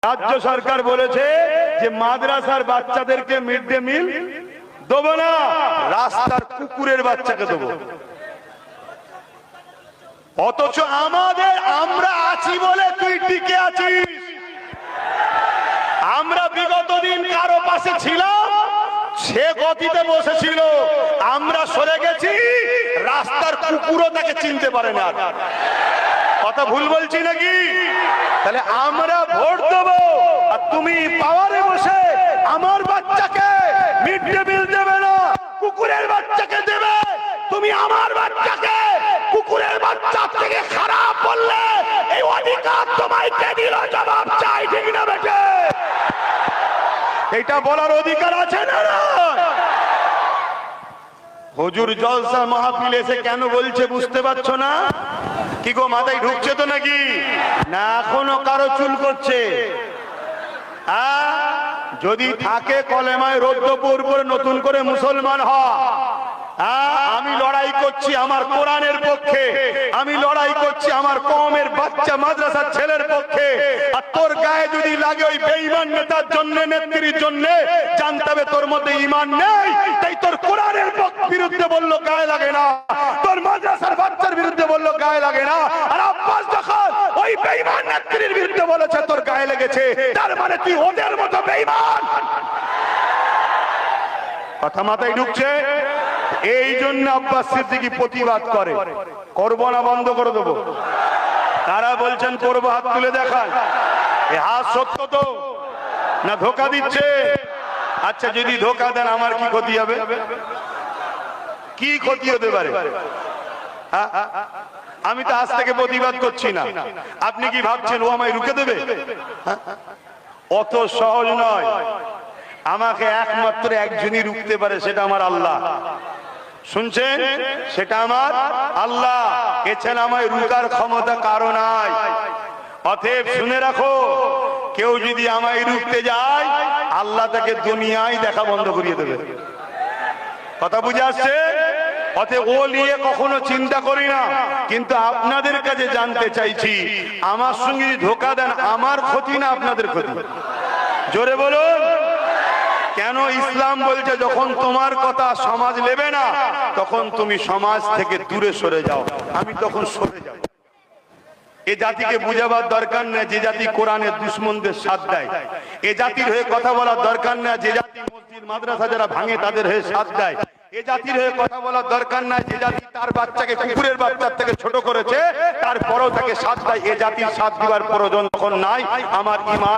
রাজ্য সরকার বলেছে যে মাদ্রাসার বাচ্চাদেরকে মিড ডে মিল দেবো না, রাস্তার কুকুরের বাচ্চাকে দেবো। অথচ আমরা আছি বলে তুই টিকে আছিস। আমরা বিগত দিন কারো পাশে ছিলাম, সে গতিতে বসেছিল, আমরা সরে গেছি, রাস্তার কুকুরও তাকে চিনতে পারে না। কথা ভুল বলছি নাকি? তাহলে আমরা ভোট দেবো আর তুমি পাওয়ারে বসে আমার বাচ্চাকে মিড ডে মিল দেবে না, কুকুরের বাচ্চাকে দেবে। তুমি আমার বাচ্চাকে কুকুরের বাচ্চা থেকে খারাপ বললে এই অধিকার তোমায় কে দিল? জবাব চাই, ঠিক না বেটে? এটা বলার অধিকার আছে না? হুজুর জলসা মাহফিল এসে কেন বলছে বুঝতে পারছো না? কি গো, মাথায় ঢুকছে তো নাকি? না এখনো কারো চুল করছে? যদি থাকে কলেমায় রোদ্দপুর করে নতুন করে মুসলমান হ। আমি লড়াই করছি আমার কোরআনের পক্ষে, আমি লড়াই করছি আমার কওমের বাচ্চা মাদ্রাসার ছেলের পক্ষে। আর তোর গায়ে যদি লাগে ওই বেঈমান নেতার জন্য, নেত্রীর জন্য, জানতে হবে তোর মধ্যে ঈমান নেই। তাই তোর কোরআনের বিরুদ্ধে বললো গায়ে লাগে না, তোর মাদ্রাসার বাচ্চার বিরুদ্ধে বললো গায়ে লাগে না। আর আব্বাস যখন ওই বেঈমান নেত্রীর বিরুদ্ধে বলেছে তোর গায়ে লেগেছে, তার মানে তুই ওদের মতো বেঈমান। কথা মাথায় ঢুকছে? এই জন্য আব্বাস সিদ্দিকী প্রতিবাদ করে। করবো না বন্ধ করে দেবো? তারা বলছেন করবো, হাত তুলে দেখান। এই হাত সত্য তো না ধোকা দিচ্ছে? আচ্ছা, যদি ধোকা দেন আমার কি ক্ষতি হবে? কি ক্ষতি হতে পারে? আমি তো আজ থেকে প্রতিবাদ করছি না, আপনি কি ভাবছেন ও আমায় রুখে দেবে? অত সহজ নয়। আমাকে একমাত্র একজনই রুখতে পারে, সেটা আমার আল্লাহ। শুনছেন? সেটা আমার আল্লাহ। এছাড়া আমায় রুকার ক্ষমতা কারো নাই। অতএব শুনে রাখো, কেউ যদি আমায় রুখতে যায়, আল্লাহ তাকে দুনিয়ায় দেখা বন্ধ করিয়ে দেবে। কথা বুঝে আসছে? অতএব ও নিয়ে কখনো চিন্তা করি না। কিন্তু আপনাদের কাছে জানতে চাইছি, আমার সঙ্গে যদি ধোকা দেন, আমার ক্ষতি না আপনাদের ক্ষতি? জোরে বলুন। কেন? ইসলাম বলছে যখন তোমার কথা সমাজ নেবে না, তখন তুমি সমাজ থেকে দূরে সরে যাও। আমি তখন সরে যাব। এ জাতিকে বুঝাবার দরকার নেই যে জাতি কোরআনের দুশমনদের সাথ দেয়। এ জাতির হয়ে কথা বলার দরকার নেই যে জাতি মসজিদ মাদ্রাসা যারা ভাঙে তাদের হয়ে সাথ দেয়। এ জাতির হয়ে কথা বলার দরকার নাই যে জাতি তার বাচ্চাকে কুকুরের বাচ্চার থেকে ছোট করেছে, তারপরেও তাকে সাথ দেয়। এ জাতির সাথ দিবার প্রয়োজন তখন নাই। আমার ঈমান